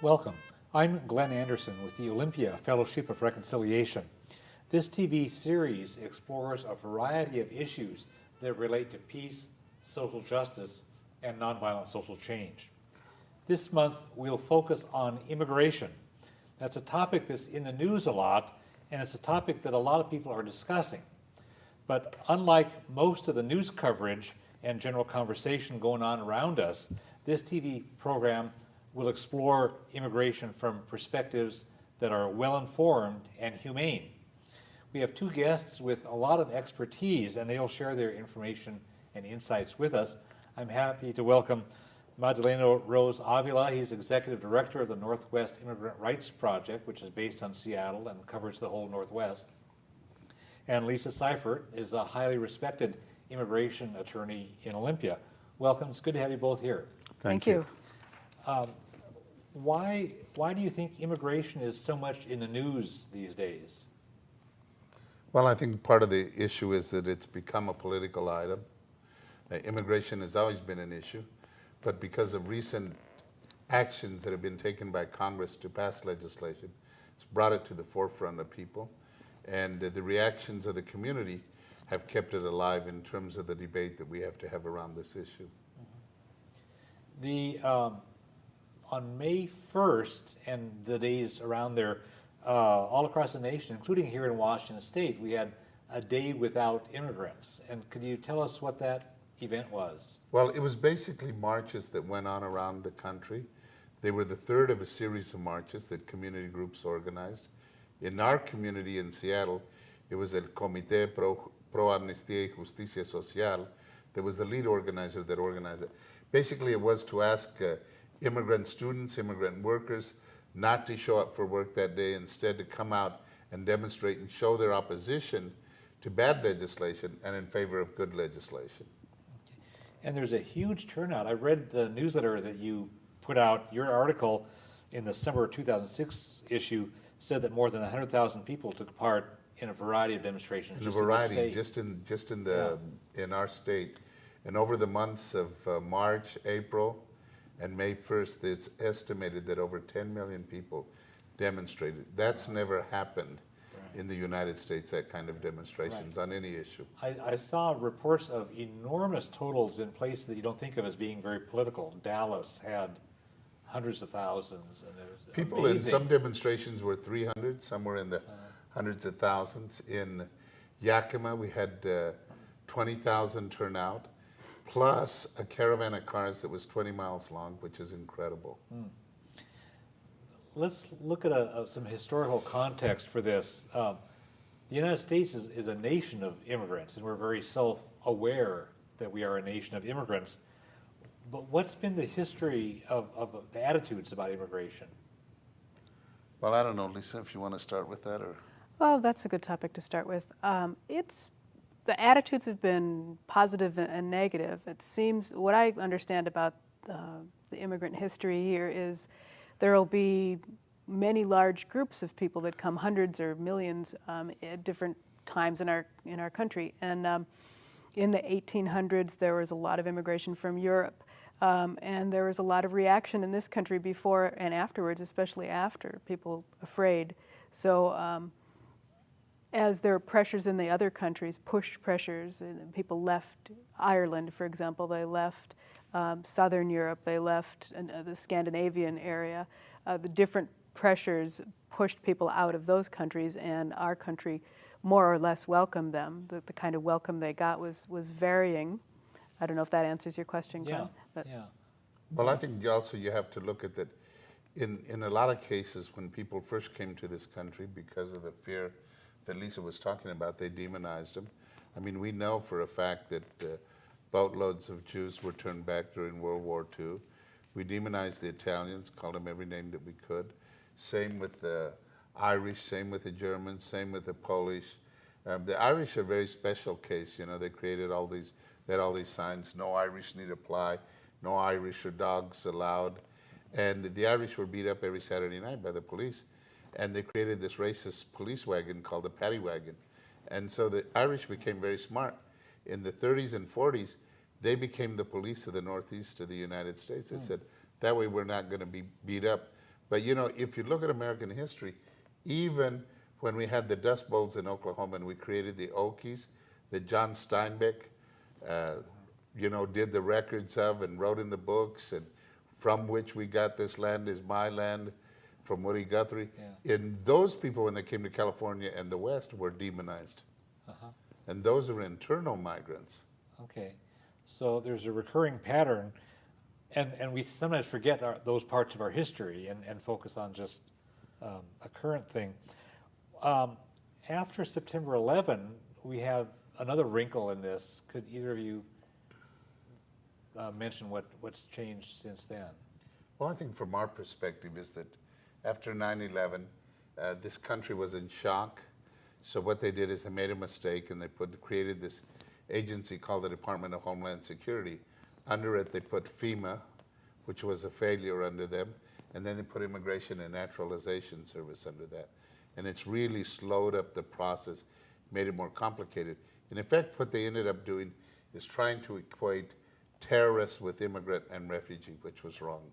Welcome. I'm Glenn Anderson with the Olympia Fellowship of Reconciliation. This TV series explores a variety of issues that relate to peace, social justice, and nonviolent social change. This month, we'll focus on immigration. That's a topic that's in the news a lot, and it's a topic that a lot of people are discussing. But unlike most of the news coverage and general conversation going on around us, this TV program will explore immigration from perspectives that are well-informed and humane. We have two guests with a lot of expertise, and they'll share their information and insights with us. I'm happy to welcome Magdeleno Rose-Avila. He's Executive Director of the Northwest Immigrant Rights Project, which is based on Seattle and covers the whole Northwest. And Lisa Sieftert is a highly respected immigration attorney in Olympia. Welcome. It's good to have you both here. Thank you. Why do you think immigration is so much in the news these days? Well, I think part of the issue is that it's become a political item. Immigration has always been an issue, but because of recent actions that have been taken by Congress to pass legislation, it's brought it to the forefront of people, and the reactions of the community have kept it alive in terms of the debate that we have to have around this issue. On May 1st and the days around there, all across the nation, including here in Washington State, we had a day without immigrants. And could you tell us what that event was? Well, it was basically marches that went on around the country. They were the third of a series of marches that community groups organized. In our community in Seattle, it was El Comité Pro Amnistía y Justicia Social that was the lead organizer that organized it. Basically, it was to ask immigrant students, immigrant workers, not to show up for work that day, instead to come out and demonstrate and show their opposition to bad legislation and in favor of good legislation. Okay. And there's a huge turnout. I read the newsletter that you put out. Your article in the summer 2006 issue said that more than 100,000 people took part in a variety of demonstrations. In a variety, just in our state. And over the months of March, April, and May 1st, it's estimated that over 10 million people demonstrated. That's never happened in the United States, that kind of demonstrations on any issue. I saw reports of enormous totals in places that you don't think of as being very political. Dallas had hundreds of thousands. And it was people amazing. In some demonstrations were 300, some were in the hundreds of thousands. In Yakima, we had 20,000 turn out, plus a caravan of cars that was 20 miles long, which is incredible. Let's look at some historical context for this. The United States is a nation of immigrants, and we're very self-aware that we are a nation of immigrants. But what's been the history of the attitudes about immigration? Well, I don't know, Lisa, if you want to start with that, or... Well, that's a good topic to start with. The attitudes have been positive and negative. It seems, what I understand about the immigrant history here is there will be many large groups of people that come, hundreds or millions at different times in our country. And in the 1800s, there was a lot of immigration from Europe. And there was a lot of reaction in this country before and afterwards, especially after, people afraid. So as there are pressures in the other countries, push pressures, and people left Ireland, for example, they left Southern Europe, they left the Scandinavian area. The different pressures pushed people out of those countries, and our country more or less welcomed them. The kind of welcome they got was varying. I don't know if that answers your question, Glenn. Yeah. Well, I think you have to look at that. In a lot of cases, when people first came to this country, because of the fear that Lisa was talking about, they demonized them. I mean, we know for a fact that boatloads of Jews were turned back during World War II. We demonized the Italians, called them every name that we could. Same with the Irish, same with the Germans, same with the Polish. The Irish are a very special case. You know, they created they had all these signs, no Irish need apply, no Irish or dogs allowed. And the Irish were beat up every Saturday night by the police. And they created this racist police wagon called the paddy wagon. And so the Irish became very smart. In the 30s and 40s, they became the police of the Northeast of the United States. They said, that way we're not going to be beat up. But you know, if you look at American history, even when we had the Dust Bowls in Oklahoma and we created the Okies, that John Steinbeck, you know, did the records of and wrote in the books, and from which we got this land is my land, from Woody Guthrie. Yeah. And those people, when they came to California and the West, were demonized. And those are internal migrants. Okay, so there's a recurring pattern, and we sometimes forget those parts of our history and focus on just a current thing. After September 11, we have another wrinkle in this. Could either of you mention what's changed since then? Well, I think from our perspective is that after 9/11, this country was in shock. So what they did is they made a mistake and they created this agency called the Department of Homeland Security. Under it, they put FEMA, which was a failure under them, and then they put Immigration and Naturalization Service under that. And it's really slowed up the process, made it more complicated. In effect, what they ended up doing is trying to equate terrorists with immigrant and refugee, which was wrong.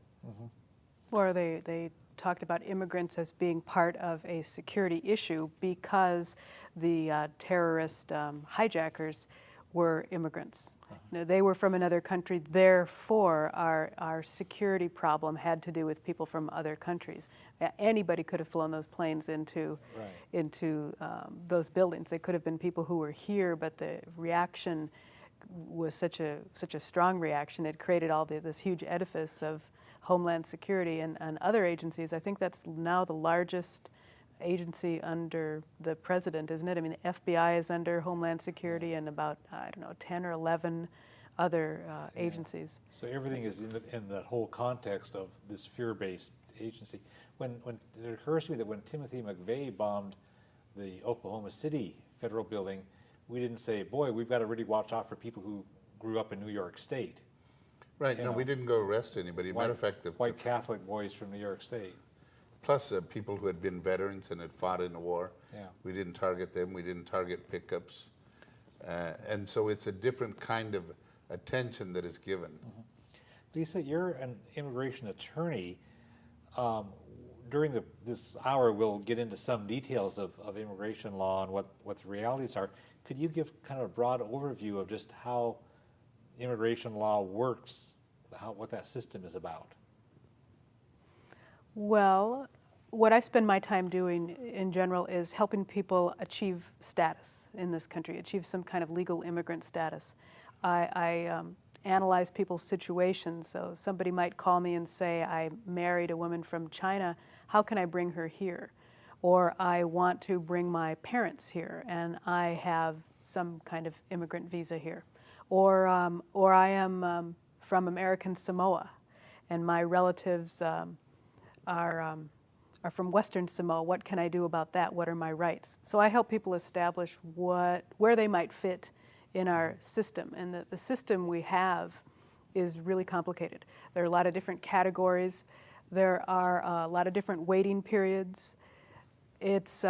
Or they talked about immigrants as being part of a security issue because the terrorist hijackers were immigrants. You know, they were from another country, therefore our security problem had to do with people from other countries. Anybody could have flown those planes into those buildings. They could have been people who were here, but the reaction was such a strong reaction. It created all this huge edifice of Homeland Security and other agencies. I think that's now the largest agency under the president, isn't it? I mean, the FBI is under Homeland Security and about, 10 or 11 other agencies. So everything is in that whole context of this fear-based agency. When it occurs to me that when Timothy McVeigh bombed the Oklahoma City federal building, we didn't say, boy, we've got to really watch out for people who grew up in New York State. Right, no, we didn't go arrest anybody. Matter of fact, white Catholic boys from New York State. Plus people who had been veterans and had fought in the war. Yeah. We didn't target them. We didn't target pickups. And so it's a different kind of attention that is given. Lisa, you're an immigration attorney. During this hour, we'll get into some details of immigration law and what the realities are. Could you give kind of a broad overview of just how immigration law works, what that system is about? Well, what I spend my time doing in general is helping people achieve status in this country, achieve some kind of legal immigrant status. I analyze people's situations. So somebody might call me and say, I married a woman from China, how can I bring her here? Or I want to bring my parents here and I have some kind of immigrant visa here. Or I am from American Samoa and my relatives are from Western Samoa. What can I do about that? What are my rights? So I help people establish where they might fit in our system. And the system we have is really complicated. There are a lot of different categories. There are a lot of different waiting periods. It's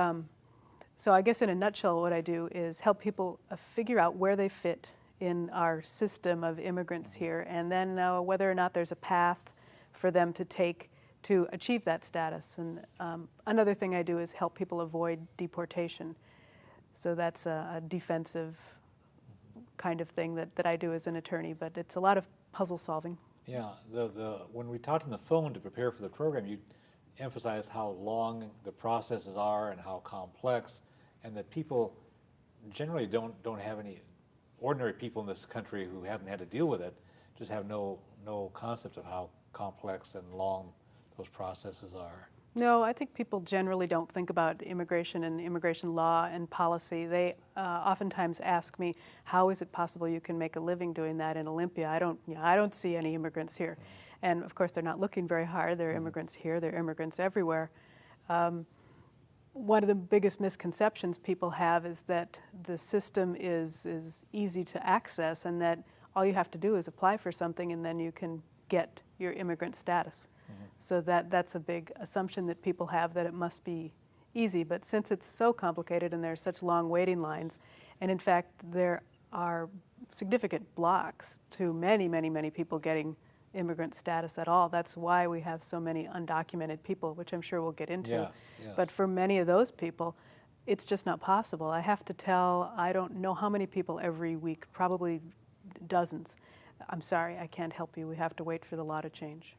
so I guess in a nutshell what I do is help people figure out where they fit in our system of immigrants here, and then whether or not there's a path for them to take to achieve that status. And another thing I do is help people avoid deportation. So that's a defensive kind of thing that I do as an attorney, but it's a lot of puzzle solving. Yeah, when we talked on the phone to prepare for the program, you emphasized how long the processes are and how complex, and that people generally don't have any, ordinary people in this country who haven't had to deal with it, just have no concept of how complex and long those processes are. No, I think people generally don't think about immigration and immigration law and policy. They oftentimes ask me, "How is it possible you can make a living doing that in Olympia? I don't see any immigrants here." And of course, they're not looking very hard. There are immigrants here. There are immigrants everywhere. One of the biggest misconceptions people have is that the system is easy to access, and that all you have to do is apply for something, and then you can get your immigrant status. So that's a big assumption that people have, that it must be easy. But since it's so complicated and there are such long waiting lines, and in fact there are significant blocks to many, many, many people getting immigrant status at all, that's why we have so many undocumented people, which I'm sure we'll get into. Yes, yes. But for many of those people, it's just not possible. I have to tell, I don't know how many people every week, probably dozens. I'm sorry, I can't help you. We have to wait for the law to change.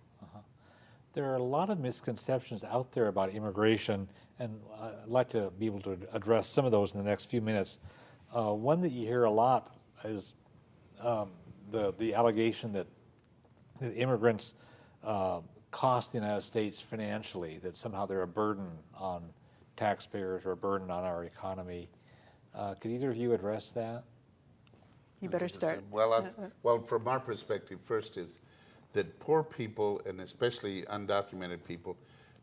There are a lot of misconceptions out there about immigration, and I'd like to be able to address some of those in the next few minutes. One that you hear a lot is the allegation that immigrants cost the United States financially, that somehow they're a burden on taxpayers or a burden on our economy. Could either of you address that? You better start. Well, from our perspective, first is that poor people, and especially undocumented people,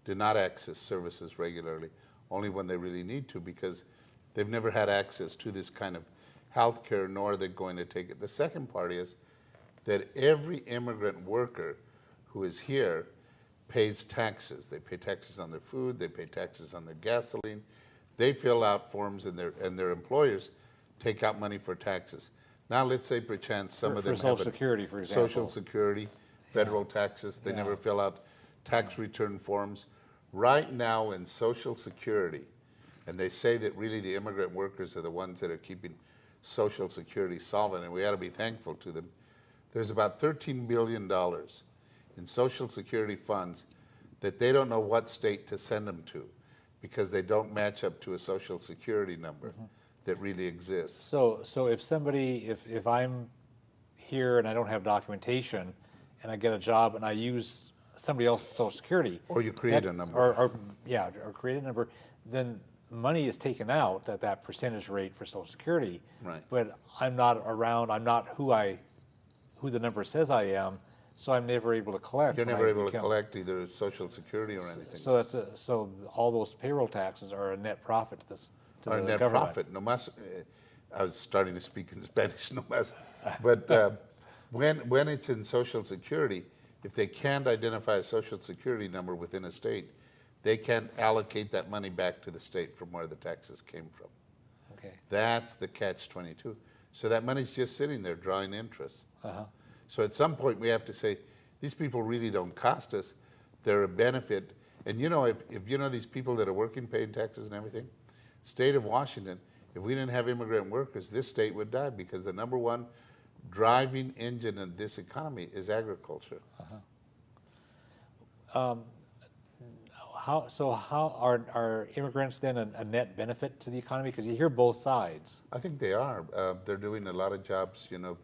do not access services regularly, only when they really need to, because they've never had access to this kind of health care, nor are they going to take it. The second part is that every immigrant worker who is here pays taxes. They pay taxes on their food, they pay taxes on their gasoline. They fill out forms, and their employers take out money for taxes. Now let's say perchance some of them have Social Security, for example. Social Security, federal taxes, they never fill out tax return forms. Right now in Social Security, and they say that really the immigrant workers are the ones that are keeping Social Security solvent, and we ought to be thankful to them. There's about $13 billion in Social Security funds that they don't know what state to send them to, because they don't match up to a Social Security number that really exists. So if somebody, if I'm here and I don't have documentation, and I get a job and I use somebody else's Social Security, Or you create a number. or create a number, then money is taken out at that percentage rate for Social Security. Right. But I'm not around. I'm not who the number says I am. So I'm never able to collect. You're when never I able to become- collect either Social Security or anything. So so all those payroll taxes are a net profit to this to Our the net government. profit, no más, I was starting to speak in Spanish, no más. But when it's in Social Security, if they can't identify a Social Security number within a state, they can't allocate that money back to the state from where the taxes came from. Okay. That's the catch-22. So that money's just sitting there drawing interest. Uh-huh. So at some point we have to say, these people really don't cost us, they're a benefit. And you know, if you know these people that are working, paying taxes and everything, state of Washington, if we didn't have immigrant workers, this state would die, because the number one driving engine in this economy is agriculture. How are immigrants then a net benefit to the economy? Because you hear both sides. I think they are. They're doing a lot of jobs. You know,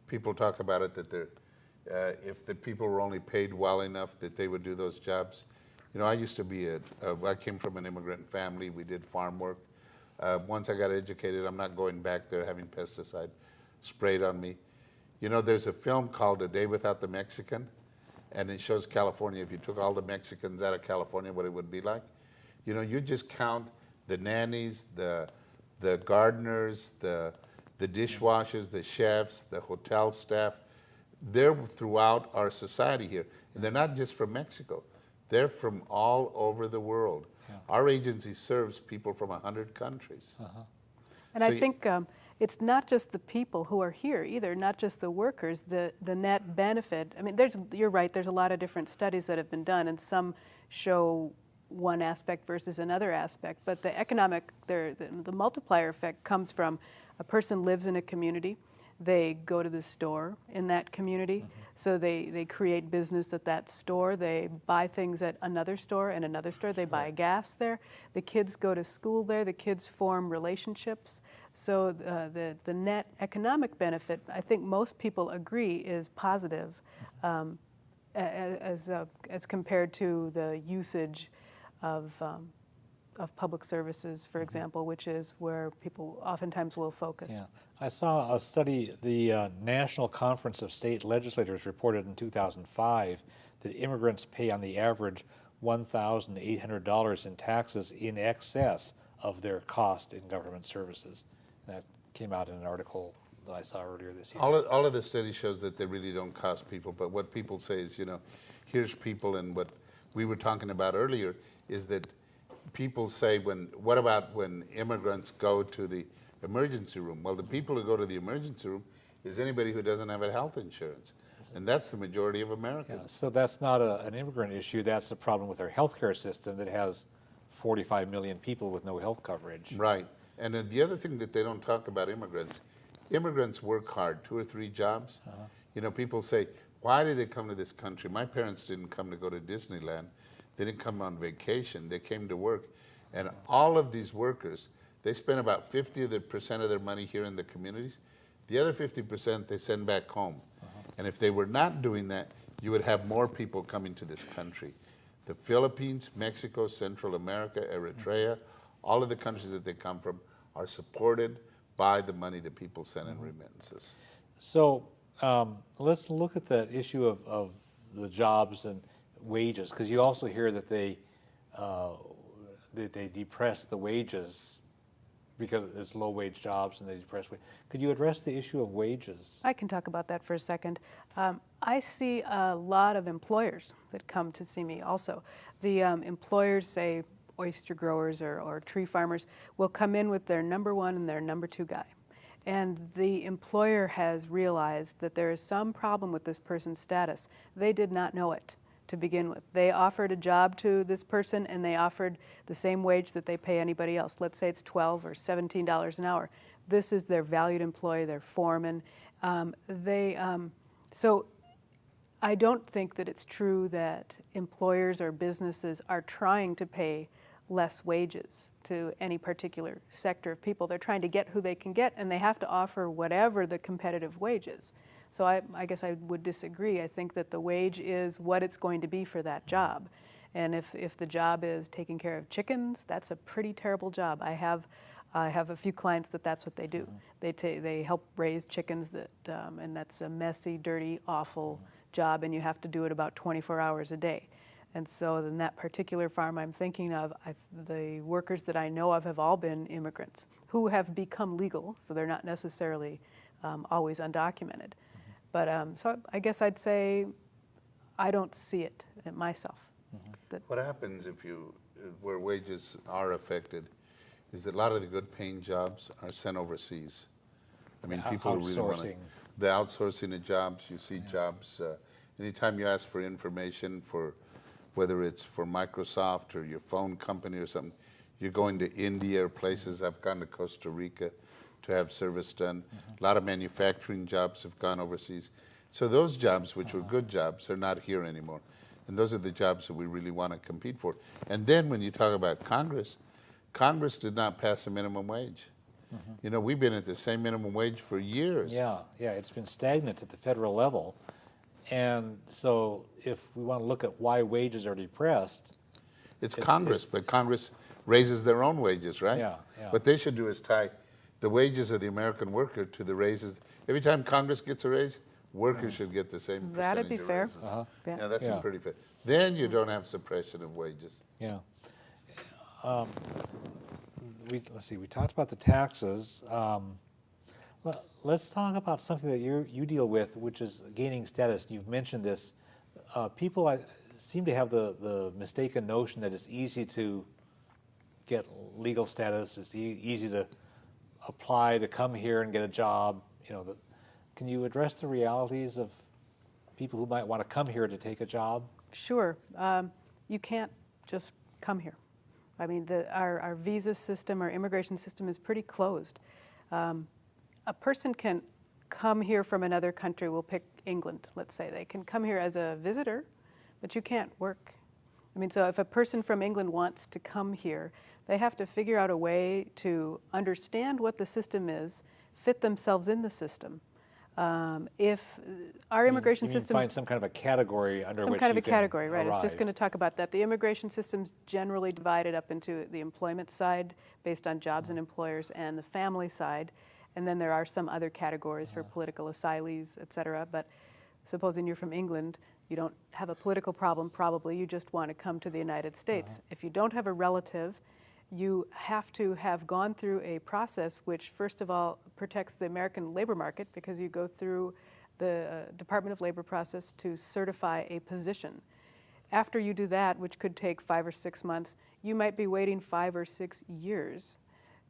people talk about it that if the people were only paid well enough, that they would do those jobs. You know, I used to be I came from an immigrant family. We did farm work. Once I got educated, I'm not going back there having pesticide sprayed on me. You know, there's a film called A Day Without the Mexican, and it shows California. If you took all the Mexicans out of California, what it would be like. You know, you just count the nannies, the gardeners, the dishwashers, the chefs, the hotel staff. They're throughout our society here. And they're not just from Mexico. They're from all over the world. Yeah. Our agency serves people from 100 countries. And I think it's not just the people who are here either, not just the workers, the net benefit. I mean, you're right, there's a lot of different studies that have been done, and some show one aspect versus another aspect. But the economic, the multiplier effect comes from a person lives in a community, they go to the store in that community, so they create business at that store, they buy things at another store and another store, they buy gas there, the kids go to school there, the kids form relationships. So the net economic benefit, I think most people agree, is positive. as compared to the usage of public services, for example, which is where people oftentimes will focus. Yeah, I saw a study, the National Conference of State Legislators reported in 2005 that immigrants pay on the average $1,800 in taxes in excess of their cost in government services. And that came out in an article that I saw earlier this year. All of the study shows that they really don't cost people, but what people say is, here's people, and what we were talking about earlier is that people say, what about when immigrants go to the emergency room? Well, the people who go to the emergency room is anybody who doesn't have a health insurance, and that's the majority of Americans. Yeah, so that's not an immigrant issue, that's a problem with our healthcare system that has 45 million people with no health coverage. Right, and then the other thing that they don't talk about immigrants work hard, 2 or 3 jobs. People say, why did they come to this country? My parents didn't come to go to Disneyland. They didn't come on vacation. They came to work. And all of these workers, they spend about 50% of their money here in the communities. The other 50% they send back home. And if they were not doing that, you would have more people coming to this country. The Philippines, Mexico, Central America, Eritrea, all of the countries that they come from are supported by the money that people send in remittances. So let's look at that issue of the jobs and wages, because you also hear that they depress the wages because it's low-wage jobs and they depress wages. Could you address the issue of wages? I can talk about that for a second. I see a lot of employers that come to see me also. The employers, say oyster growers or tree farmers, will come in with their number 1 and their number 2 guy. And the employer has realized that there is some problem with this person's status. They did not know it to begin with. They offered a job to this person and they offered the same wage that they pay anybody else. Let's say it's $12 or $17 an hour. This is their valued employee, their foreman. So I don't think that it's true that employers or businesses are trying to pay less wages to any particular sector of people. They're trying to get who they can get, and they have to offer whatever the competitive wage is. So I guess I would disagree. I think that the wage is what it's going to be for that job. And if the job is taking care of chickens, that's a pretty terrible job. I have a few clients that's what they do. They help raise chickens, and that's a messy, dirty, awful job, and you have to do it about 24 hours a day. And so in that particular farm I'm thinking of, the workers that I know of have all been immigrants who have become legal, so they're not necessarily always undocumented. But so I guess I'd say I don't see it myself. What happens where wages are affected is that a lot of the good paying jobs are sent overseas. I mean, people really want the outsourcing of jobs. You see jobs, anytime you ask for information for whether it's for Microsoft or your phone company or something, you're going to India or places. I've gone to Costa Rica to have service done. A lot of manufacturing jobs have gone overseas. So those jobs, which were good jobs, are not here anymore. And those are the jobs that we really want to compete for. And then when you talk about Congress did not pass a minimum wage. We've been at the same minimum wage for years. Yeah, it's been stagnant at the federal level. And so if we want to look at why wages are depressed, it's Congress, but Congress raises their own wages, right? Yeah. What they should do is tie the wages of the American worker to the raises. Every time Congress gets a raise, workers should get the same percentage. That'd be fair. Yeah, that's pretty fair. Then you don't have suppression of wages. Yeah. Let's see, we talked about the taxes. Let's talk about something that you deal with, which is gaining status. You've mentioned this. People seem to have the mistaken notion that it's easy to get legal status. It's easy to apply to come here and get a job. Can you address the realities of people who might want to come here to take a job? Sure. You can't just come here. I mean, our visa system, our immigration system is pretty closed. A person can come here from another country. We'll pick England, let's say. They can come here as a visitor, but you can't work. I mean, so if a person from England wants to come here, they have to figure out a way to understand what the system is, fit themselves in the system, If our immigration You mean system... find some kind of a category under Some which kind of you a category, can right. I was just arrive. going to talk about that. The immigration system's generally divided up into the employment side based on jobs and employers and the family side. And then there are some other categories for political asylees, et cetera. But supposing you're from England, you don't have a political problem probably, you just want to come to the United States. If you don't have a relative, you have to have gone through a process which, first of all, protects the American labor market because you go through the Department of Labor process to certify a position. After you do that, which could take 5 or 6 months, you might be waiting 5 or 6 years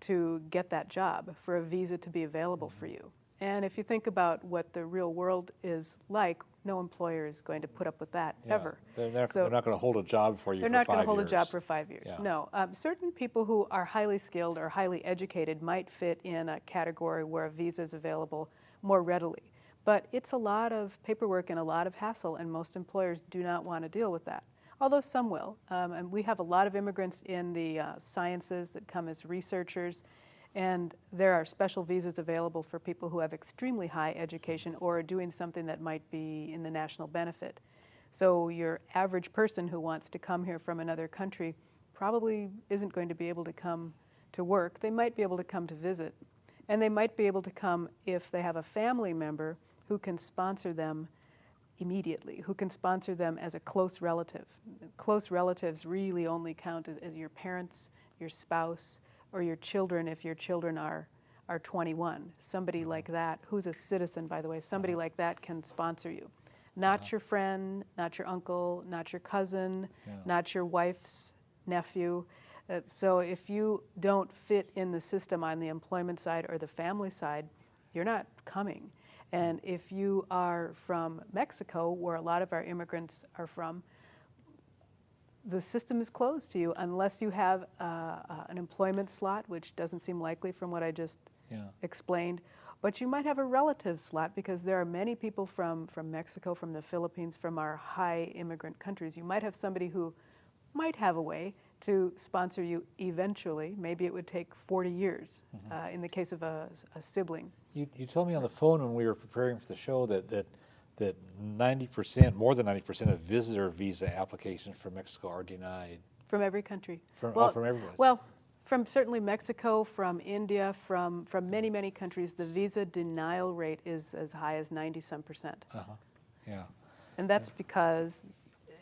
to get that job, for a visa to be available for you. And if you think about what the real world is like, no employer is going to put up with that Yeah. ever. They're not So- going to hold a job for you They're for not 5 going to hold a years. job for 5 years. Yeah. No. Certain people who are highly skilled or highly educated might fit in a category where a visa is available more readily. But it's a lot of paperwork and a lot of hassle, and most employers do not want to deal with that, although some will. And we have a lot of immigrants in the sciences that come as researchers, and there are special visas available for people who have extremely high education or are doing something that might be in the national benefit. So your average person who wants to come here from another country probably isn't going to be able to come to work. They might be able to come to visit. And they might be able to come if they have a family member who can sponsor them immediately, who can sponsor them as a close relative. Close relatives really only count as your parents, your spouse, or your children if your children are 21. Somebody like that, who's a citizen, by the way, somebody like that can sponsor you. Not your friend, not your uncle, not your cousin, not your wife's nephew. So if you don't fit in the system on the employment side or the family side, you're not coming. And if you are from Mexico, where a lot of our immigrants are from, the system is closed to you unless you have an employment slot, which doesn't seem likely from what I just explained. But you might have a relative slot because there are many people from Mexico, from the Philippines, from our high immigrant countries. You might have somebody who might have a way to sponsor you eventually. Maybe it would take 40 years in the case of a sibling. You told me on the phone when we were preparing for the show that 90%, more than 90% of visitor visa applications from Mexico are denied. From every country. From everywhere. Well, from certainly Mexico, from India, from many, many countries, the visa denial rate is as high as 90-some%. Yeah. And that's because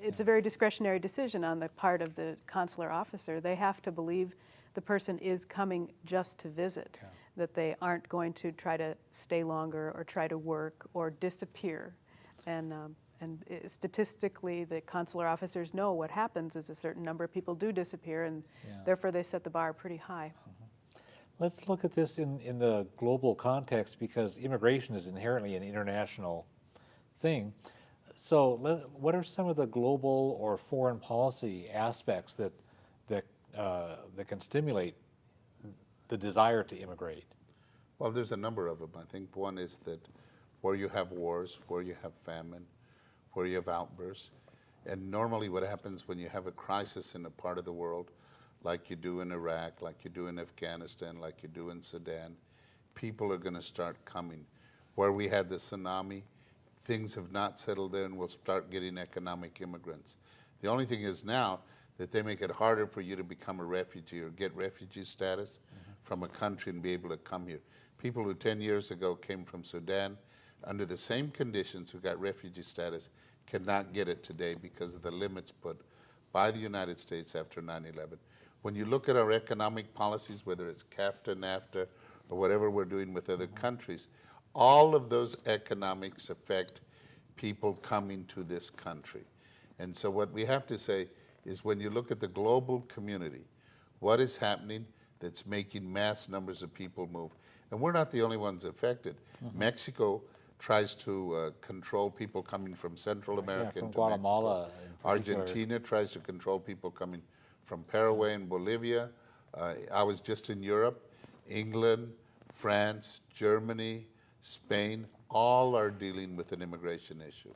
it's a very discretionary decision on the part of the consular officer. They have to believe the person is coming just to visit, that they aren't going to try to stay longer or try to work or disappear. And statistically, the consular officers know what happens is a certain number of people do disappear, and therefore they set the bar pretty high. Let's look at this in the global context, because immigration is inherently an international thing. So what are some of the global or foreign policy aspects that can stimulate the desire to immigrate? Well, there's a number of them. I think one is that where you have wars, where you have famine, where you have outbursts, and normally what happens when you have a crisis in a part of the world, like you do in Iraq, like you do in Afghanistan, like you do in Sudan, people are going to start coming. Where we had the tsunami, things have not settled there, and we'll start getting economic immigrants. The only thing is now that they make it harder for you to become a refugee or get refugee status from a country and be able to come here. People who 10 years ago came from Sudan under the same conditions who got refugee status cannot get it today because of the limits put by the United States after 9/11. When you look at our economic policies, whether it's CAFTA, NAFTA, or whatever we're doing with other countries, all of those economics affect people coming to this country. And so what we have to say is when you look at the global community, what is happening that's making mass numbers of people move? And we're not the only ones affected. Mexico tries to control people coming from Central America from into Guatemala Mexico. in particular. Argentina tries to control people coming from Paraguay and Bolivia. I was just in Europe. England, France, Germany, Spain, all are dealing with an immigration issue.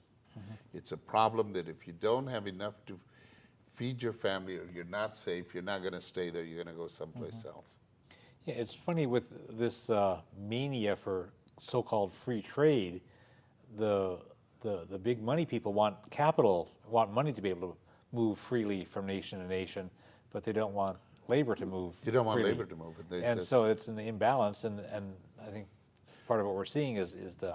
It's a problem that if you don't have enough to feed your family or you're not safe, you're not going to stay there, you're going to go someplace else. Yeah, it's funny with this mania for so-called free trade, the big money people want capital, want money to be able to move freely from nation to nation, but they don't want labor to move You don't want freely. labor to move. And so it's an imbalance, and I think part of what we're seeing is the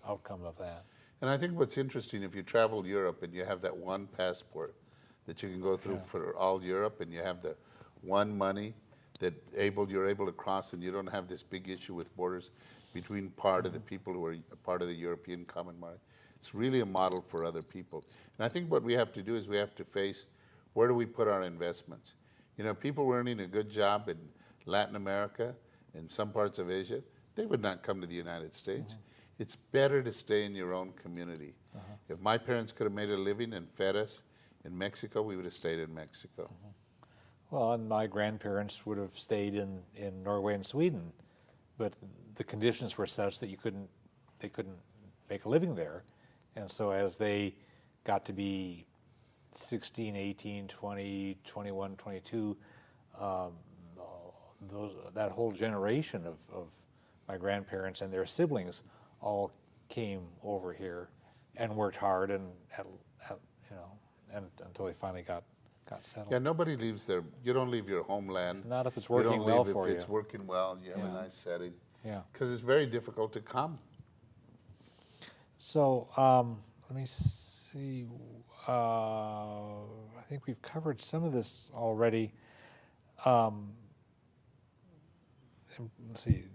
outcome of that. And I think what's interesting, if you travel Europe and you have that one passport that you can go through for all Europe, and you have the one money that you're able to cross, and you don't have this big issue with borders between part of the people who are a part of the European common market. It's really a model for other people. And I think what we have to do is we have to face, where do we put our investments? You know, people were earning a good job in Latin America, in some parts of Asia, they would not come to the United States. It's better to stay in your own community. If my parents could have made a living and fed us in Mexico, we would have stayed in Mexico. Well, and my grandparents would have stayed in Norway and Sweden, but the conditions were such that they couldn't make a living there. And so as they got to be 16, 18, 20, 21, 22, that whole generation of my grandparents and their siblings all came over here and worked hard and until they finally got settled. Yeah, nobody leaves you don't leave your homeland. Not if it's working well for you. If it's working well, you have a nice setting. Yeah. Because it's very difficult to come. So let me see. I think we've covered some of this already. Let's see.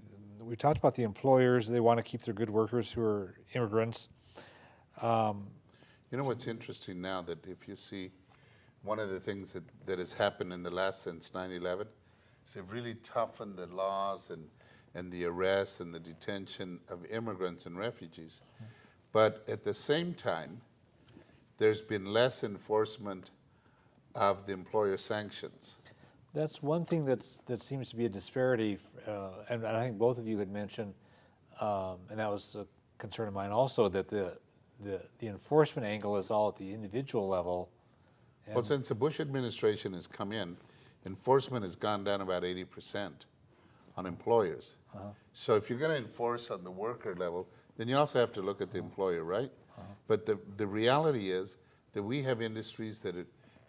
We talked about the employers. They want to keep their good workers who are immigrants. You know what's interesting now, that if you see one of the things that has happened in the last since 9/11 is they've really toughened the laws and the arrest and the detention of immigrants and refugees. But at the same time, there's been less enforcement of the employer sanctions. That's one thing that seems to be a disparity, and I think both of you had mentioned, and that was a concern of mine also, that the enforcement angle is all at the individual level. Well, since the Bush administration has come in, enforcement has gone down about 80% on employers. So if you're going to enforce on the worker level, then you also have to look at the employer, right? But the reality is that we have industries that are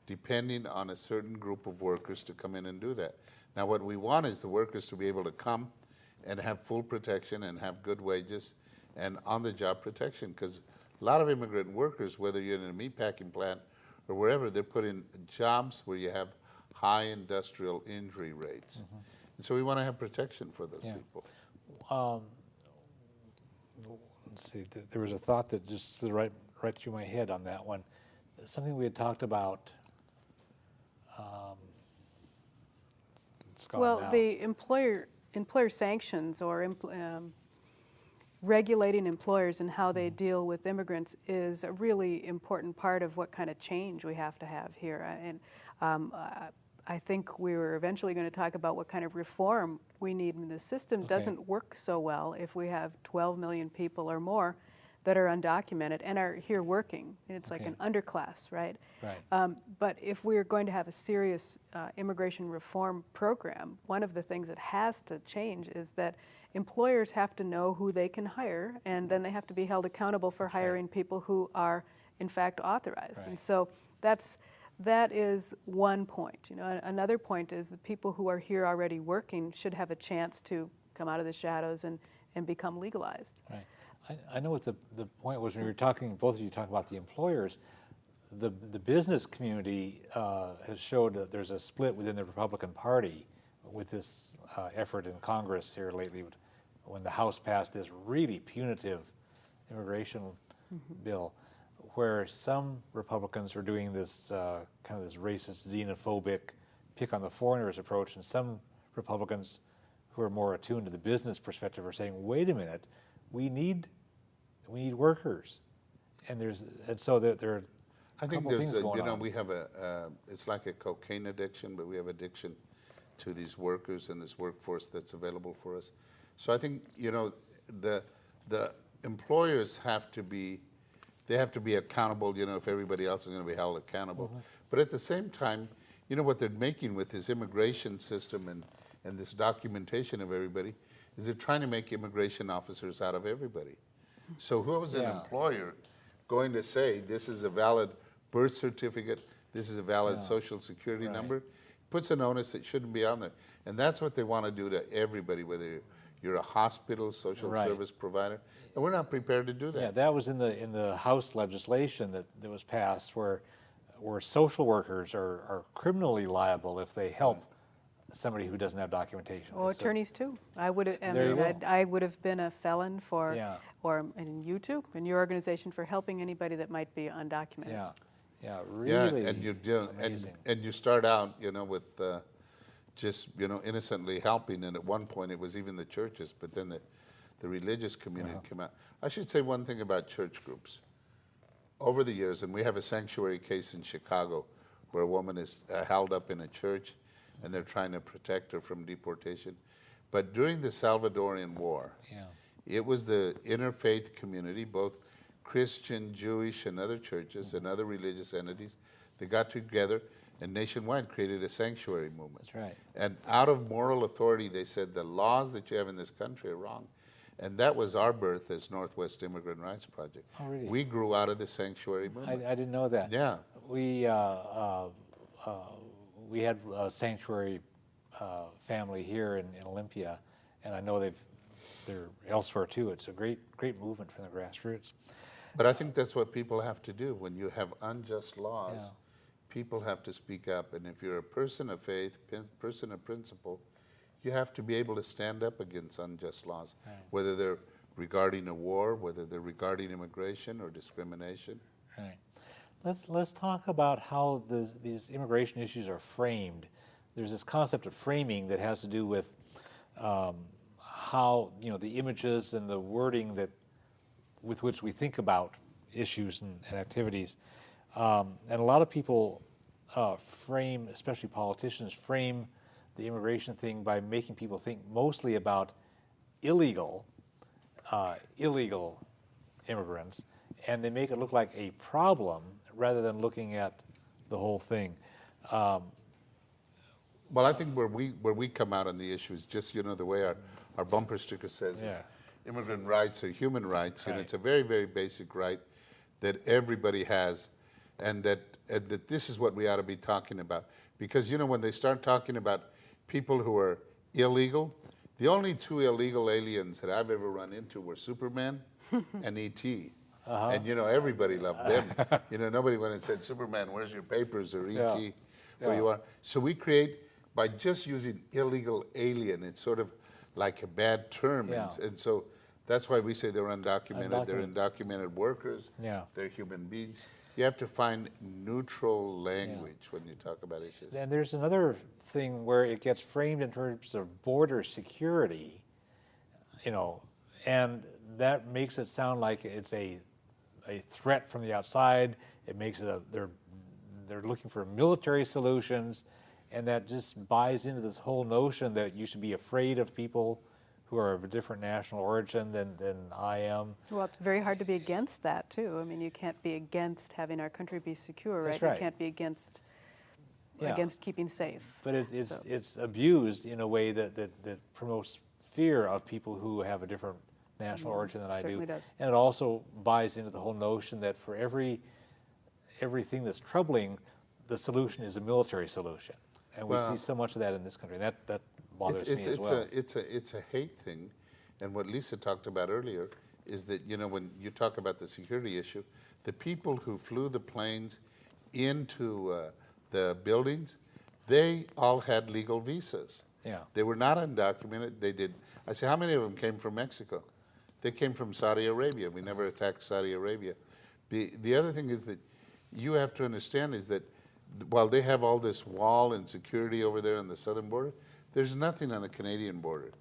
depending on a certain group of workers to come in and do that. Now, what we want is the workers to be able to come and have full protection and have good wages and on-the-job protection, because a lot of immigrant workers, whether you're in a meatpacking plant or wherever, they're put in jobs where you have high industrial injury rates. And so we want to have protection for those people. Let's see. There was a thought that just slid right through my head on that one. Something we had talked about. It's gone Well, now. the employer sanctions or regulating employers and how they deal with immigrants is a really important part of what kind of change we have to have here. And I think we were eventually going to talk about what kind of reform we need. And the system doesn't work so well if we have 12 million people or more that are undocumented and are here working. It's like an underclass, right? Right. But if we're going to have a serious immigration reform program, one of the things that has to change is that employers have to know who they can hire, and then they have to be held accountable for hiring people who are, in fact, authorized. Right. And so that is one point. You know, another point is the people who are here already working should have a chance to come out of the shadows and become legalized. Right. I know what the point was when you were talking, both of you talking about the employers. The business community has showed that there's a split within the Republican Party with this effort in Congress here lately, when the House passed this really punitive immigration bill, where some Republicans were doing this kind of this racist, xenophobic, pick on the foreigners approach, and some Republicans who are more attuned to the business perspective are saying, wait a minute, we need workers, and so there are I think couple there's things going on. we have it's like a cocaine addiction, but we have addiction to these workers and this workforce that's available for us. So I think, the employers have to be accountable, if everybody else is going to be held accountable. But at the same time, what they're making with this immigration system and this documentation of everybody is they're trying to make immigration officers out of everybody. So who was an Yeah. employer going to say, this is a valid birth certificate, this is a valid social security number, puts an onus that shouldn't be on there. And that's what they want to do to everybody, whether you're a hospital, social service provider, and we're not prepared to do that. Yeah, that was in the House legislation that was passed where social workers are criminally liable if they help somebody who doesn't have documentation. Or attorneys too. I would have. There you go. I would have been a felon for, Yeah. or and you too, in your organization for helping anybody that might be undocumented. Yeah, really Yeah, and you do, amazing. and you start out, with just innocently helping, and at one point it was even the churches, but then the religious community came out. I should say one thing about church groups. Over the years, and we have a sanctuary case in Chicago where a woman is held up in a church, and they're trying to protect her from deportation. But during the Salvadorian War, it was the interfaith community, both Christian, Jewish, and other churches and other religious entities that got together and nationwide created a sanctuary movement. That's right. And out of moral authority, they said the laws that you have in this country are wrong. And that was our birth as Northwest Immigrant Rights Project. Oh, really? We grew out of the sanctuary movement. I didn't know that. Yeah. We had a sanctuary family here in Olympia, and I know they're elsewhere too. It's a great movement from the grassroots. But I think that's what people have to do. When you have unjust laws, people have to speak up. And if you're a person of faith, person of principle, you have to be able to stand up against unjust laws, whether they're regarding a war, whether they're regarding immigration or discrimination. Right. Let's talk about how these immigration issues are framed. There's this concept of framing that has to do with how the images and the wording with which we think about issues and activities. And a lot of people frame, especially politicians, frame the immigration thing by making people think mostly about illegal immigrants, and they make it look like a problem rather than looking at the whole thing. Well, I think where we come out on the issue is just, the way our bumper sticker says is immigrant rights are human rights. Right. It's a very, very basic right that everybody has, and that this is what we ought to be talking about. Because, when they start talking about people who are illegal, the only two illegal aliens that I've ever run into were Superman and E.T. And, everybody loved them. Nobody went and said, Superman, where's your papers? Or E.T., where you are. So we create, by just using illegal alien, it's sort of like a bad term. Yeah. And so that's why we say they're undocumented. They're undocumented workers. Yeah. They're human beings. You have to find neutral language when you talk about issues. And there's another thing where it gets framed in terms of border security, and that makes it sound like it's a threat from the outside. It makes it they're looking for military solutions, and that just buys into this whole notion that you should be afraid of people who are of a different national origin than I am. Well, it's very hard to be against that too. I mean, you can't be against having our country be secure, right? That's right. You can't be against Yeah. keeping safe. But it's abused in a way that promotes fear of people who have a different national origin than I do. Certainly does. And it also buys into the whole notion that for everything that's troubling, the solution is a military solution. And we see so much of that in this country. That bothers me as well. It's a hate thing, and what Lisa talked about earlier is that when you talk about the security issue, the people who flew the planes into the buildings, they all had legal visas. Yeah. They were not undocumented. They did. I say, how many of them came from Mexico? They came from Saudi Arabia. We never attacked Saudi Arabia. The other thing is that you have to understand is that while they have all this wall and security over there on the southern border, there's nothing on the Canadian border.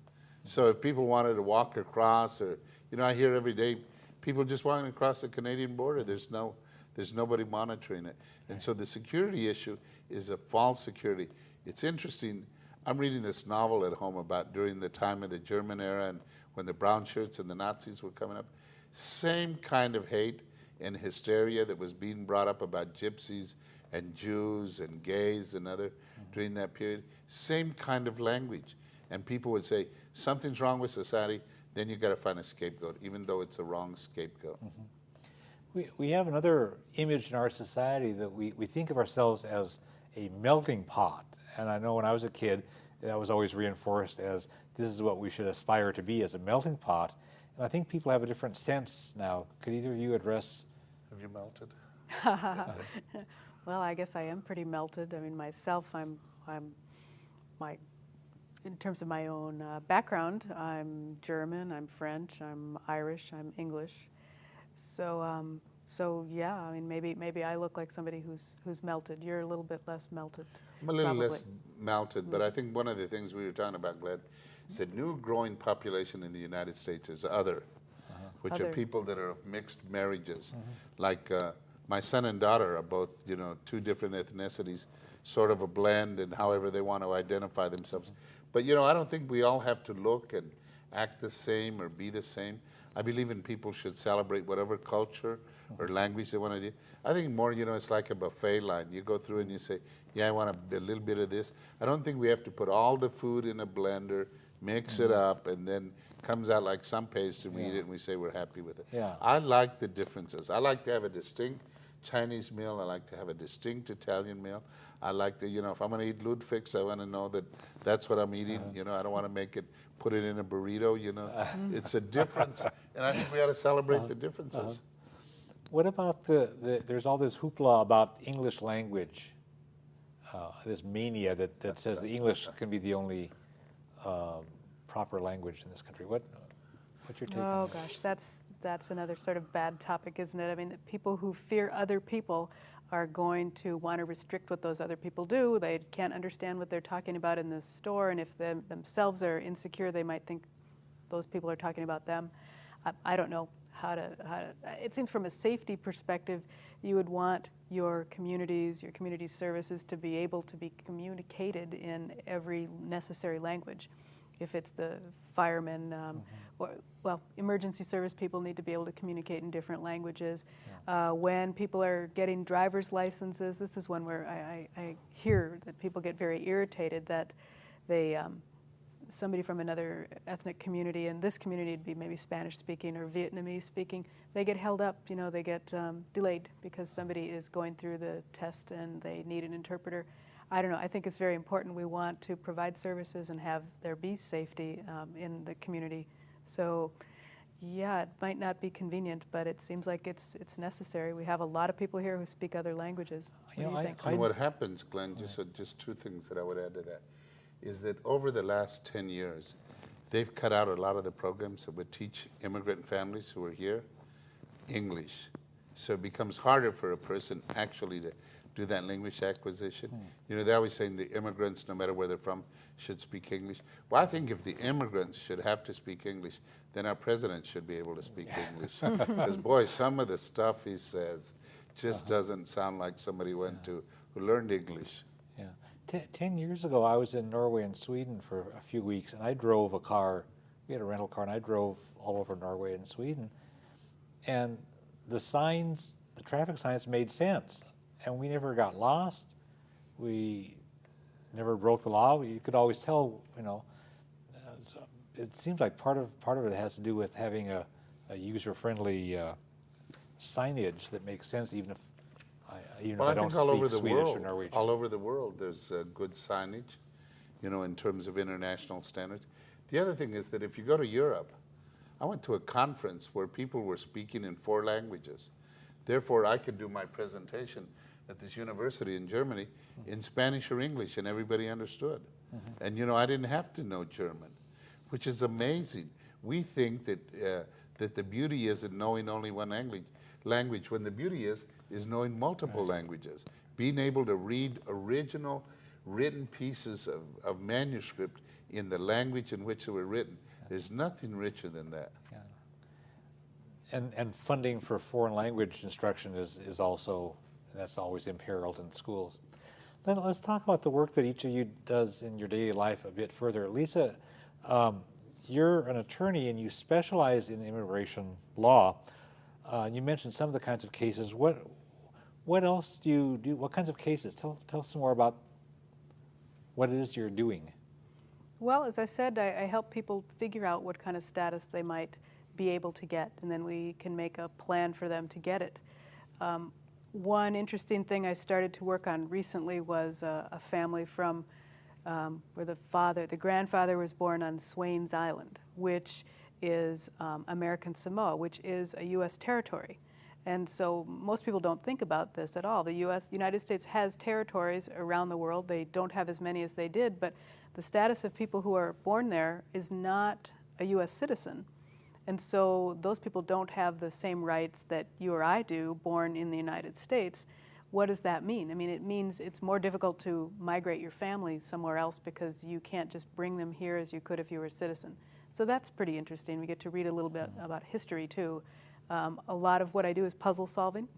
So if people wanted to walk across, or I hear every day people just walking across the Canadian border, there's nobody monitoring it. And so the security issue is a false security. It's interesting. I'm reading this novel at home about during the time of the German era and when the brown shirts and the Nazis were coming up. Same kind of hate and hysteria that was being brought up about gypsies and Jews and gays and other during that period. Same kind of language. And people would say, something's wrong with society, then you got to find a scapegoat, even though it's a wrong scapegoat. We have another image in our society that we think of ourselves as a melting pot. And I know when I was a kid, that was always reinforced as this is what we should aspire to be, as a melting pot. And I think people have a different sense now. Could either of you address? Have you melted? Well, I guess I am pretty melted. I mean, myself, I'm in terms of my own background, I'm German, I'm French, I'm Irish, I'm English. So yeah, I mean, maybe I look like somebody who's melted. You're a little bit less melted. I'm a little probably. less melted, but I think one of the things we were talking about, Glenn, is the new growing population in the United States is other, which are Other. people that are of mixed marriages. Like my son and daughter are both, two different ethnicities, sort of a blend and however they want to identify themselves. But, I don't think we all have to look and act the same or be the same. I believe in people should celebrate whatever culture or language they want to do. I think more, it's like a buffet line. You go through and you say, yeah, I want a little bit of this. I don't think we have to put all the food in a blender, mix it up, and then comes out like some paste and we eat it and we say we're happy with it. Yeah. I like the differences. I like to have a distinct Chinese meal. I like to have a distinct Italian meal. I like to, if I'm going to eat Ludwig's, I want to know that that's what I'm eating. I don't want to put it in a burrito, It's a difference. And I think we ought to celebrate the differences. What about there's all this hoopla about English language, this mania that says the English can be the only proper language in this country. What's your take on Oh that? gosh, that's another sort of bad topic, isn't it? I mean, the people who fear other people are going to want to restrict what those other people do. They can't understand what they're talking about in the store, and if they themselves are insecure, they might think those people are talking about them. I don't know how to. It seems from a safety perspective, you would want your community services to be able to be communicated in every necessary language. If it's the firemen, emergency service people need to be able to communicate in different languages. When people are getting driver's licenses, this is one where I hear that people get very irritated that they, somebody from another ethnic community, and this community would be maybe Spanish speaking or Vietnamese speaking, they get held up, they get delayed because somebody is going through the test and they need an interpreter. I don't know. I think it's very important. We want to provide services and have there be safety in the community. So, yeah, it might not be convenient, but it seems like it's necessary. We have a lot of people here who speak other languages. What do you think? And what happens, Glenn, just two things that I would add to that, is that over the last 10 years, they've cut out a lot of the programs that would teach immigrant families who are here English. So it becomes harder for a person actually to do that language acquisition. They're always saying the immigrants, no matter where they're from, should speak English. Well, I think if the immigrants should have to speak English, then our president should be able to speak English. Because, boy, some of the stuff he says just doesn't sound like somebody who learned English. Yeah. 10 years ago, I was in Norway and Sweden for a few weeks, and I drove a car. We had a rental car, and I drove all over Norway and Sweden. And the traffic signs made sense. And we never got lost. We never broke the law. You could always tell, it seems like part of it has to do with having a user-friendly signage that makes sense, even if I don't speak Swedish or Norwegian. All over the world, there's good signage, in terms of international standards. The other thing is that if you go to Europe, I went to a conference where people were speaking in 4 languages. Therefore, I could do my presentation at this university in Germany in Spanish or English, and everybody understood. And I didn't have to know German, which is amazing. We think that the beauty is in knowing only one language, when the beauty is knowing multiple languages, being able to read original written pieces of manuscript in the language in which they were written. There's nothing richer than that. And funding for foreign language instruction is also, that's always imperiled in schools. Then let's talk about the work that each of you does in your daily life a bit further. Lisa, you're an attorney and you specialize in immigration law. You mentioned some of the kinds of cases. What else do you do? What kinds of cases? Tell us some more about what it is you're doing. Well, as I said, I help people figure out what kind of status they might be able to get, and then we can make a plan for them to get it. One interesting thing I started to work on recently was a family from where the grandfather was born on Swains Island, which is American Samoa, which is a U.S. territory. And so most people don't think about this at all. The United States has territories around the world. They don't have as many as they did, but the status of people who are born there is not a U.S. citizen. And so those people don't have the same rights that you or I do, born in the United States. What does that mean? I mean, it means it's more difficult to migrate your family somewhere else because you can't just bring them here as you could if you were a citizen. So that's pretty interesting. We get to read a little bit about history, too. A lot of what I do is puzzle solving.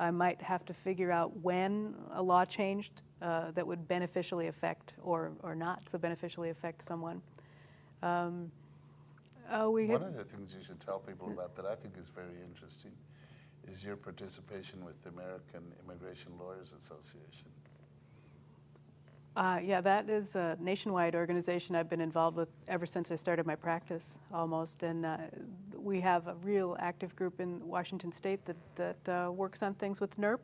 I might have to figure out when a law changed that would beneficially affect or not so beneficially affect someone. One of the things you should tell people about that I think is very interesting is your participation with the American Immigration Lawyers Association. Yeah, that is a nationwide organization I've been involved with ever since I started my practice, almost. And we have a real active group in Washington State that works on things with NIRP.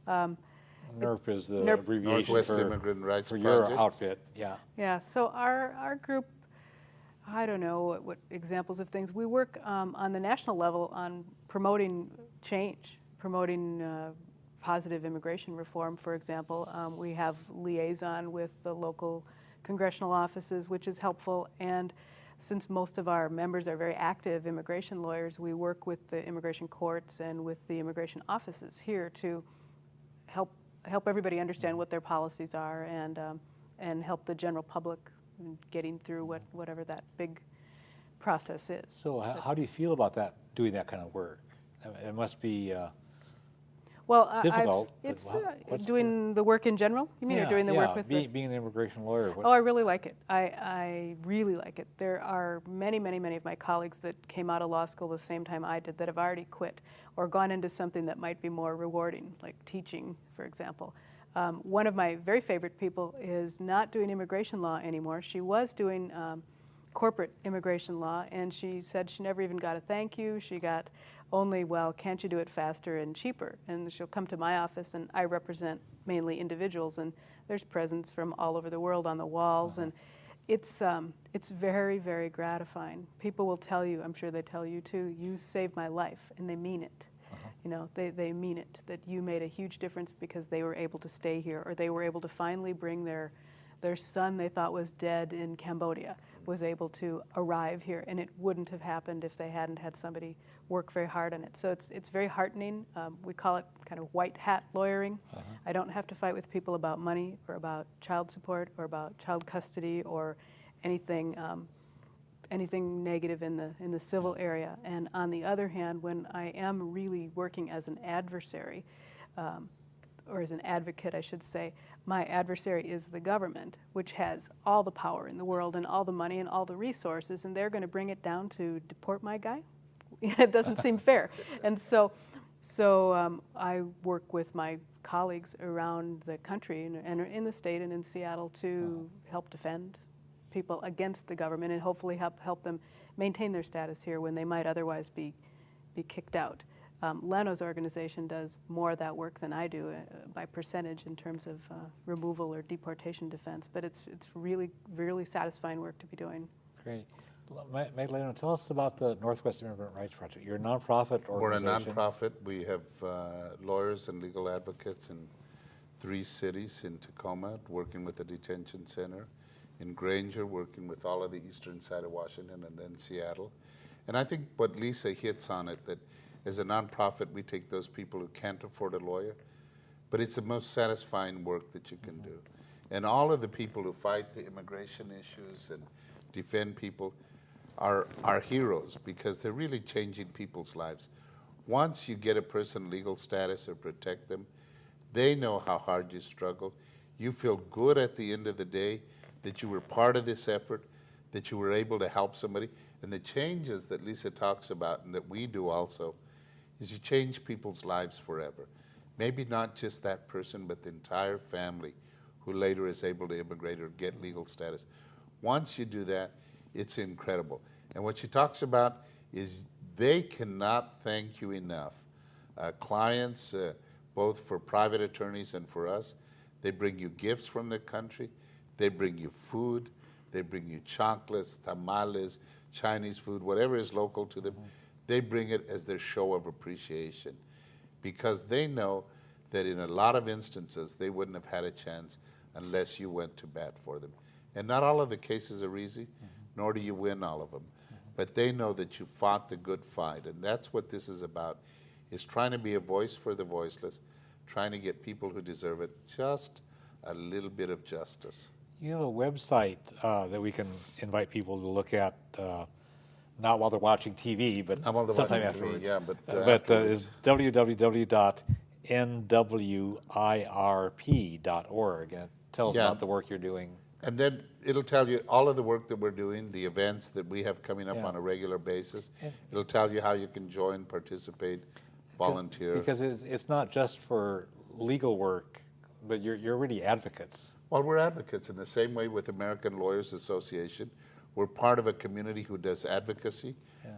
NIRP is the NIRP. abbreviation Northwest Immigrant Rights for Project. your outfit. Yeah. Yeah, so our group, I don't know what examples of things. We work on the national level on promoting change, promoting positive immigration reform, for example. We have liaison with the local congressional offices, which is helpful. And since most of our members are very active immigration lawyers, we work with the immigration courts and with the immigration offices here to help everybody understand what their policies are and help the general public getting through whatever that big process is. So how do you feel about that, doing that kind of work? It must be Well, difficult. It's what's doing the work in general, you mean, or doing the work with being an immigration lawyer. Oh, I really like it. I really like it. There are many of my colleagues that came out of law school the same time I did that have already quit or gone into something that might be more rewarding, like teaching, for example. One of my very favorite people is not doing immigration law anymore. She was doing corporate immigration law, and she said she never even got a thank you. She got only, well, can't you do it faster and cheaper? And she'll come to my office, and I represent mainly individuals, and there's presents from all over the world on the walls, and it's very, very gratifying. People will tell you, I'm sure they tell you too, you saved my life, and they mean it. You know, they mean it, that you made a huge difference because they were able to stay here, or they were able to finally bring their son they thought was dead in Cambodia, was able to arrive here, and it wouldn't have happened if they hadn't had somebody work very hard on it. So it's very heartening. We call it kind of white hat lawyering. I don't have to fight with people about money or about child support or about child custody or anything negative in the civil area. And on the other hand, when I am really working as an adversary, or as an advocate, I should say, my adversary is the government, which has all the power in the world and all the money and all the resources, and they're going to bring it down to deport my guy? It doesn't seem fair. And so I work with my colleagues around the country and in the state and in Seattle to help defend people against the government and hopefully help them maintain their status here when they might otherwise be kicked out. Leno's organization does more of that work than I do by percentage in terms of removal or deportation defense, but it's really, really satisfying work to be doing. Great. Magdeleno, tell us about the Northwest Immigrant Rights Project. You're a nonprofit organization. We're a nonprofit. We have lawyers and legal advocates in 3 cities, in Tacoma, working with the detention center, in Granger, working with all of the eastern side of Washington, and then Seattle. And I think what Lisa hits on it, that as a nonprofit, we take those people who can't afford a lawyer, but it's the most satisfying work that you can do. And all of the people who fight the immigration issues and defend people are heroes because they're really changing people's lives. Once you get a person legal status or protect them, they know how hard you struggle. You feel good at the end of the day that you were part of this effort, that you were able to help somebody. And the changes that Lisa talks about and that we do also is you change people's lives forever. Maybe not just that person, but the entire family who later is able to immigrate or get legal status. Once you do that, it's incredible. And what she talks about is they cannot thank you enough. Clients, both for private attorneys and for us, they bring you gifts from the country, they bring you food, they bring you chocolates, tamales, Chinese food, whatever is local to them. They bring it as their show of appreciation because they know that in a lot of instances they wouldn't have had a chance unless you went to bat for them. And not all of the cases are easy, nor do you win all of them. But they know that you fought the good fight, and that's what this is about, is trying to be a voice for the voiceless, trying to get people who deserve it just a little bit of justice. You have a website that we can invite people to look at, not while they're watching TV, but Not while they're sometime watching TV, afterwards. yeah, but, Is www.nwirp.org, and it tells Yeah. about the work you're doing. And then it'll tell you all of the work that we're doing, the events that we have coming up Yeah. on a regular basis. It'll tell you how you can join, participate, volunteer. Because it's not just for legal work, but you're really advocates. Well, we're advocates in the same way with American Lawyers Association. We're part of a community who does advocacy,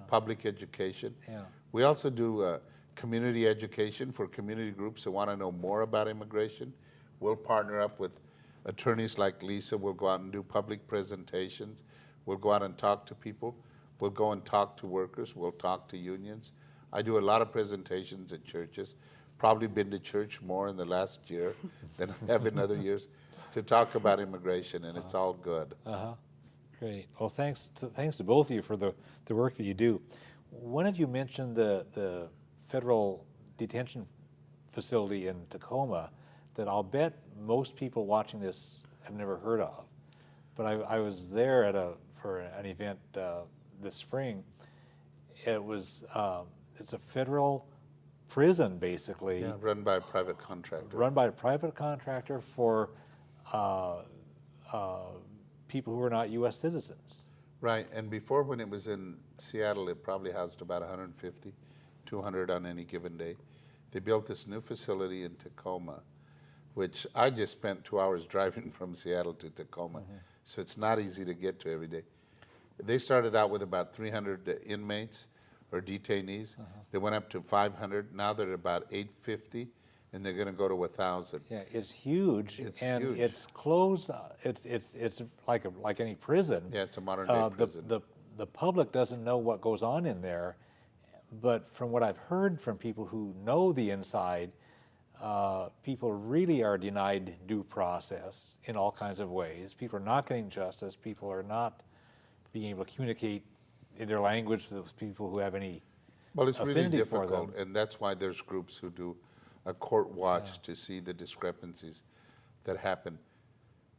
public education. Yeah. We also do community education for community groups that want to know more about immigration. We'll partner up with attorneys like Lisa. We'll go out and do public presentations. We'll go out and talk to people. We'll go and talk to workers. We'll talk to unions. I do a lot of presentations at churches. Probably been to church more in the last year than I have in other years to talk about immigration, and it's all good. Great. Well, thanks to both of you for the work that you do. One of you mentioned the federal detention facility in Tacoma that I'll bet most people watching this have never heard of. But I was there for an event this spring. It's a federal prison, basically. Yeah, run by a private contractor. Run by a private contractor for people who are not U.S. citizens. Right, and before when it was in Seattle, it probably housed about 150, 200 on any given day. They built this new facility in Tacoma, which I just spent 2 hours driving from Seattle to Tacoma, so it's not easy to get to every day. They started out with about 300 inmates or detainees. They went up to 500. Now they're at about 850, and they're going to go to 1,000. Yeah, it's huge, It's and huge. it's closed. It's like any prison. Yeah, it's a modern day prison. The public doesn't know what goes on in there, but from what I've heard from people who know the inside, people really are denied due process in all kinds of ways. People are not getting justice. People are not being able to communicate in their language with people who have any Well, it's really affinity for difficult, them. and that's why there's groups who do a court watch to see the discrepancies that happen.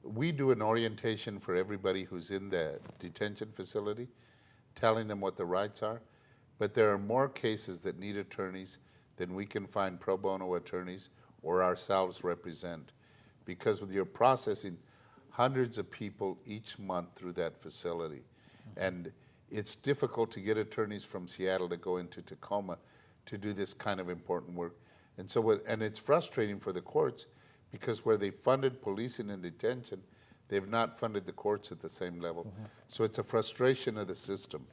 We do an orientation for everybody who's in the detention facility, telling them what the rights are, but there are more cases that need attorneys than we can find pro bono attorneys or ourselves represent, because you're processing hundreds of people each month through that facility. And it's difficult to get attorneys from Seattle to go into Tacoma to do this kind of important work. And so, and it's frustrating for the courts because where they funded policing and detention, they've not funded the courts at the same level. So it's a frustration of the system.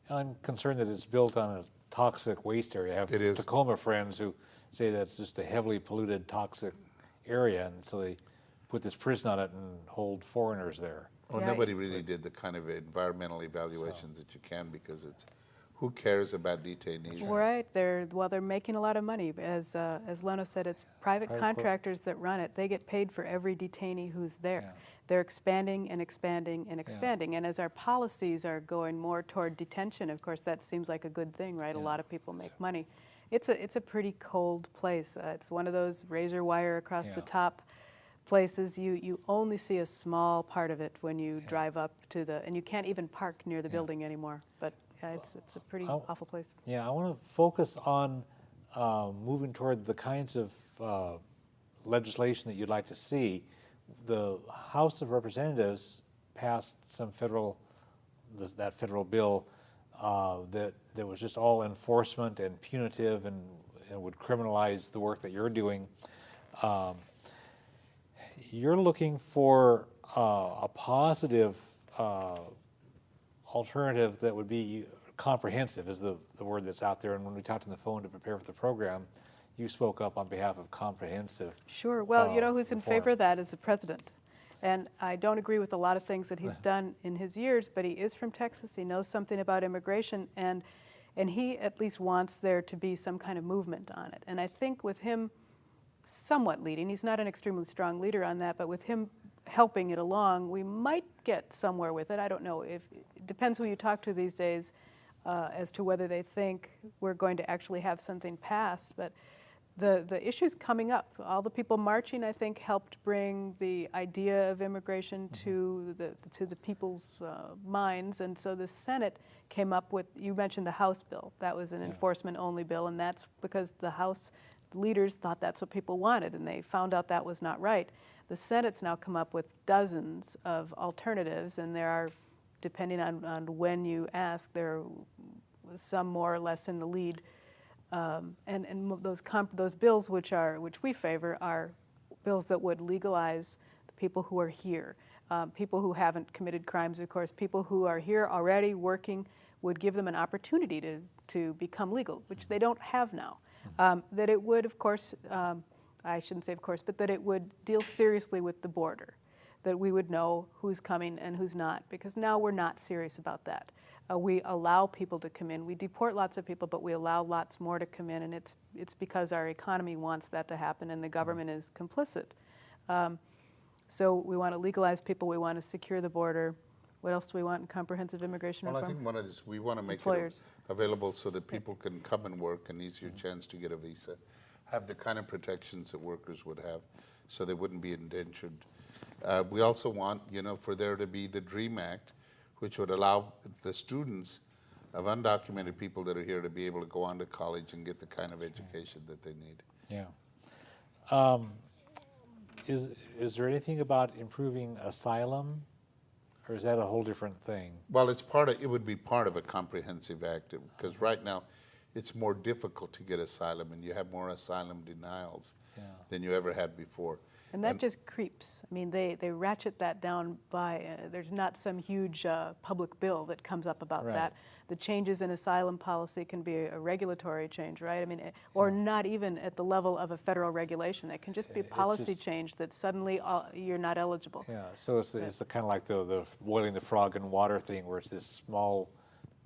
I'm concerned that it's built on a toxic waste area. I have It is. Tacoma friends who say that it's just a heavily polluted, toxic area, and so they put this prison on it and hold foreigners there. Well, Yeah, nobody really did the kind of environmental evaluations that you can, because it's, who cares about detainees? Right, they're making a lot of money. As Leno said, it's private Private contractors that run it. They get paid for every detainee who's there. Yeah. They're expanding and expanding and expanding. And as our policies are going more toward detention, of course, that seems like a good thing, right? A lot of people make money. It's a pretty cold place. It's one of those razor wire across the top places. You only see a small part of it when you drive up to and you can't even park near the building anymore. But yeah, it's a pretty awful place. Yeah, I want to focus on moving toward the kinds of legislation that you'd like to see. The House of Representatives passed some that federal bill that was just all enforcement and punitive and would criminalize the work that you're doing. You're looking for a positive alternative that would be comprehensive is the word that's out there. And when we talked on the phone to prepare for the program, you spoke up on behalf of comprehensive. Sure. Well, you know who's in reform. favor of that is the president. And I don't agree with a lot of things that he's done in his years, but he is from Texas. He knows something about immigration, and he at least wants there to be some kind of movement on it. And I think with him somewhat leading, he's not an extremely strong leader on that, but with him helping it along, we might get somewhere with it. I don't know. It depends who you talk to these days as to whether they think we're going to actually have something passed. But the issues coming up, all the people marching, I think, helped bring the idea of immigration to the people's minds. And so the Senate came up with, you mentioned the House bill. That was an enforcement-only bill, and that's because the House leaders thought that's what people wanted, and they found out that was not right. The Senate's now come up with dozens of alternatives, and there are, depending on when you ask, there are some more or less in the lead. And those bills which we favor are bills that would legalize the people who are here, people who haven't committed crimes, of course. People who are here already working would give them an opportunity to become legal, which they don't have now. That it would, of course, I shouldn't say of course, but that it would deal seriously with the border, that we would know who's coming and who's not, because now we're not serious about that. We allow people to come in. We deport lots of people, but we allow lots more to come in, and it's because our economy wants that to happen, and the government is complicit. So we want to legalize people. We want to secure the border. What else do we want in comprehensive immigration reform? Well, I think one of this, we want to make Employers. it available so that people can come and work, an easier chance to get a visa, have the kind of protections that workers would have, so they wouldn't be indentured. We also want, for there to be the DREAM Act, which would allow the students of undocumented people that are here to be able to go on to college and get the kind of education that they need. Yeah. Is there anything about improving asylum, or is that a whole different thing? Well, it would be part of a comprehensive act, because right now it's more difficult to get asylum, and you have more asylum denials than you ever had before. And that just creeps. I mean, they ratchet that down by, there's not some huge public bill that comes up about that. The changes in asylum policy can be a regulatory change, right? I mean, or not even at the level of a federal regulation. It can just be a policy change that suddenly you're not eligible. Yeah, so it's kind of like the boiling the frog in water thing, where it's this small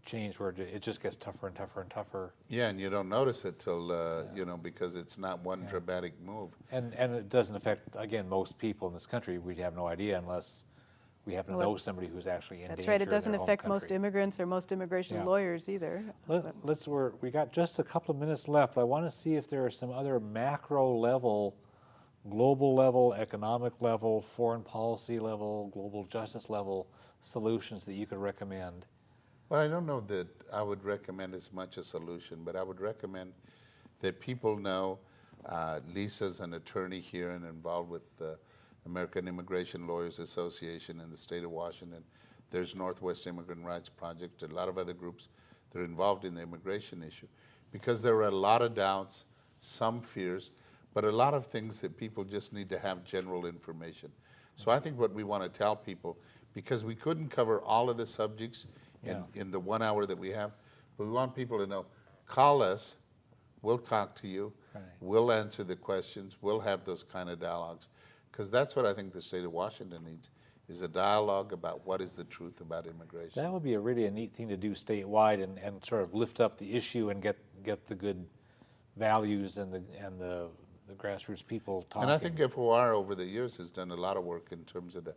change where it just gets tougher and tougher and tougher. Yeah, and you don't notice it till, because it's not one dramatic move. And it doesn't affect, again, most people in this country. We'd have no idea unless we happen to know somebody who's actually in danger. That's right. It doesn't in their affect home most country. immigrants or most immigration lawyers either. We got just a couple of minutes left, but I want to see if there are some other macro level, global level, economic level, foreign policy level, global justice level solutions that you could recommend. Well, I don't know that I would recommend as much a solution, but I would recommend that people know Lisa's an attorney here and involved with the American Immigration Lawyers Association in the state of Washington. There's Northwest Immigrant Rights Project, a lot of other groups that are involved in the immigration issue, because there are a lot of doubts, some fears, but a lot of things that people just need to have general information. So I think what we want to tell people, because we couldn't cover all of the subjects in the 1 hour that we have, but we want people to know, call us, we'll talk to you, we'll answer the questions, we'll have those kind of dialogues, because that's what I think the state of Washington needs, is a dialogue about what is the truth about immigration. That would be a neat thing to do statewide, and sort of lift up the issue and get the good values and the grassroots people talking. And I think FOR over the years has done a lot of work in terms of the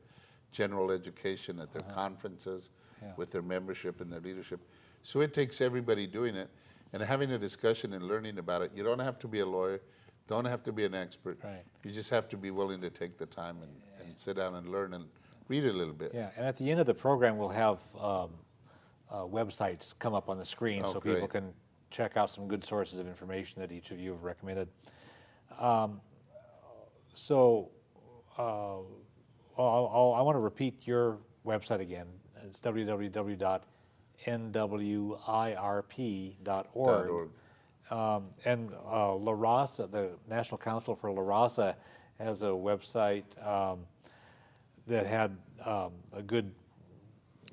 general education at their conferences, with their membership and their leadership. So it takes everybody doing it and having a discussion and learning about it. You don't have to be a lawyer, don't have to be an expert. You just have to be willing to take the time and sit down and learn and read a little bit. Yeah, and at the end of the program, we'll have websites come up on the screen so people can check out some good sources of information that each of you have recommended. I want to repeat your website again. It's www.nwirp.org. And La Raza, the National Council for La Raza, has a website that had a good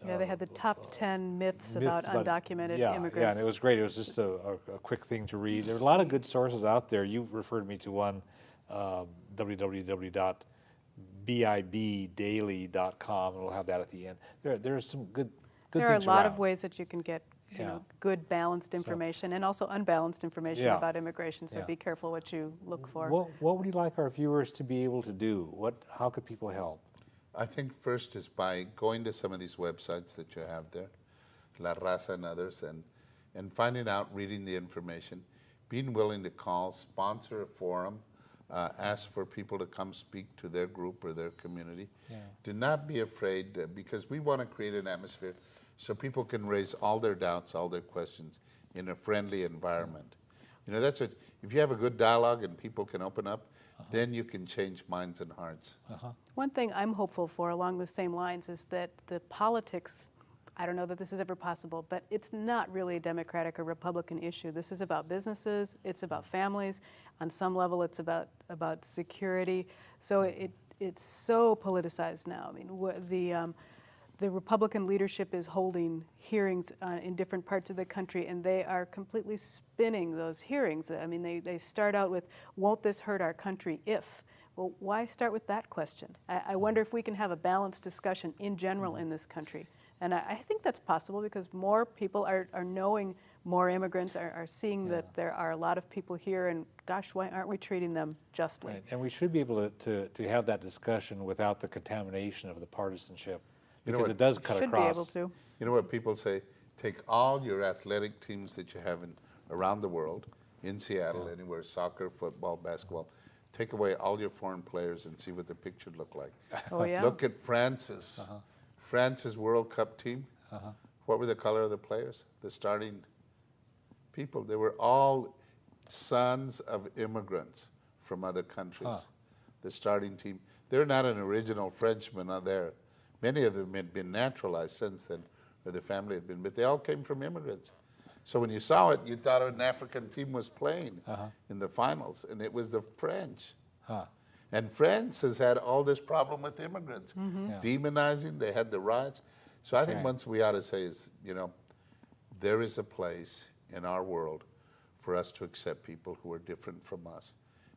Yeah, they had the top 10 myths about undocumented immigrants. Yeah, and it was great. It was just a quick thing to read. There are a lot of good sources out there. You referred me to one, www.bibdaily.com, and we'll have that at the end. There are some good There are a things lot around. of ways that you can get Yeah. good balanced information and also unbalanced information Yeah. about immigration, so Yeah. be careful what you look for. What would you like our viewers to be able to do? How could people help? I think first is by going to some of these websites that you have there, La Raza and others, and finding out, reading the information, being willing to call, sponsor a forum, ask for people to come speak to their group or their community. Yeah. Do not be afraid, because we want to create an atmosphere so people can raise all their doubts, all their questions in a friendly environment. You know, that's what, if you have a good dialogue and people can open up, then you can change minds and hearts. One thing I'm hopeful for along the same lines is that the politics, I don't know that this is ever possible, but it's not really a Democratic or Republican issue. This is about businesses, it's about families. On some level, it's about security. So it's so politicized now. I mean, the Republican leadership is holding hearings in different parts of the country, and they are completely spinning those hearings. I mean, they start out with, won't this hurt our country if? Well, why start with that question? I wonder if we can have a balanced discussion in general in this country. And I think that's possible because more people are knowing, more immigrants are seeing that there are a lot of people here, and gosh, why aren't we treating them justly? Right. And we should be able to have that discussion without the contamination of the partisanship, You know because what? it does cut Should across. be able to. You know what people say? Take all your athletic teams that you have around the world, in Seattle, anywhere, soccer, football, basketball, take away all your foreign players and see what the picture would look like. Oh, yeah. Look at France's World Cup team. What were the color of the players? The starting people. They were all sons of immigrants from other countries. The starting team. They're not an original Frenchman out there. Many of them had been naturalized since then, or the family had been, but they all came from immigrants. So when you saw it, you thought an African team was playing in the finals, and it was the French. And France has had all this problem with immigrants, demonizing, they had the riots. So I think Right. once we ought to say is, you know, there is a place in our world for us to accept people who are different from us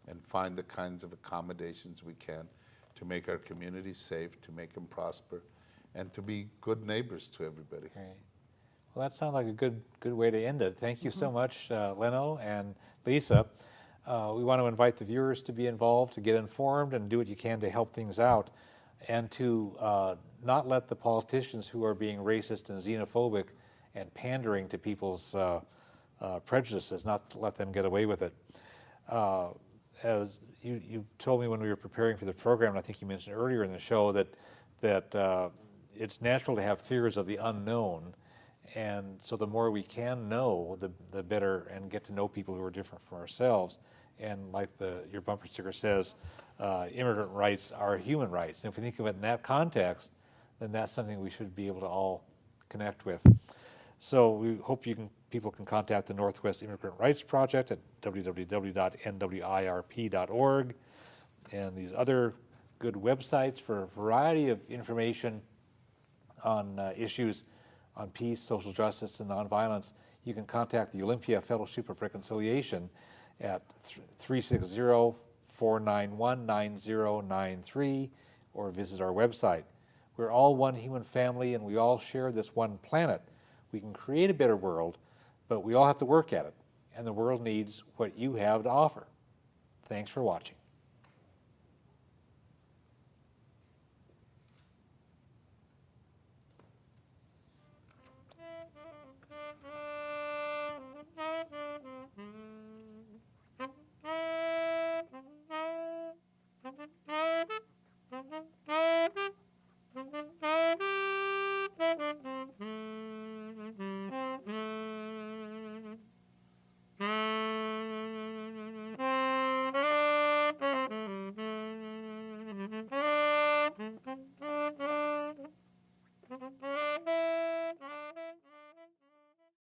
and find the kinds of accommodations we can to make our communities safe, to make them prosper, and to be good neighbors to everybody. Right. Well, that sounds like a good way to end it. Thank you so much, Leno and Lisa. We want to invite the viewers to be involved, to get informed, and do what you can to help things out, and to not let the politicians who are being racist and xenophobic and pandering to people's prejudices, not to let them get away with it. As you told me when we were preparing for the program, and I think you mentioned earlier in the show that it's natural to have fears of the unknown, and so the more we can know, the better, and get to know people who are different from ourselves. And like your bumper sticker says, immigrant rights are human rights. And if we think of it in that context, then that's something we should be able to all connect with. So we hope people can contact the Northwest Immigrant Rights Project at www.nwirp.org, and these other good websites for a variety of information on issues on peace, social justice, and nonviolence. You can contact the Olympia Fellowship of Reconciliation at 360-491-9093 or visit our website. We're all one human family, and we all share this one planet. We can create a better world, but we all have to work at it, and the world needs what you have to offer. Thanks for watching.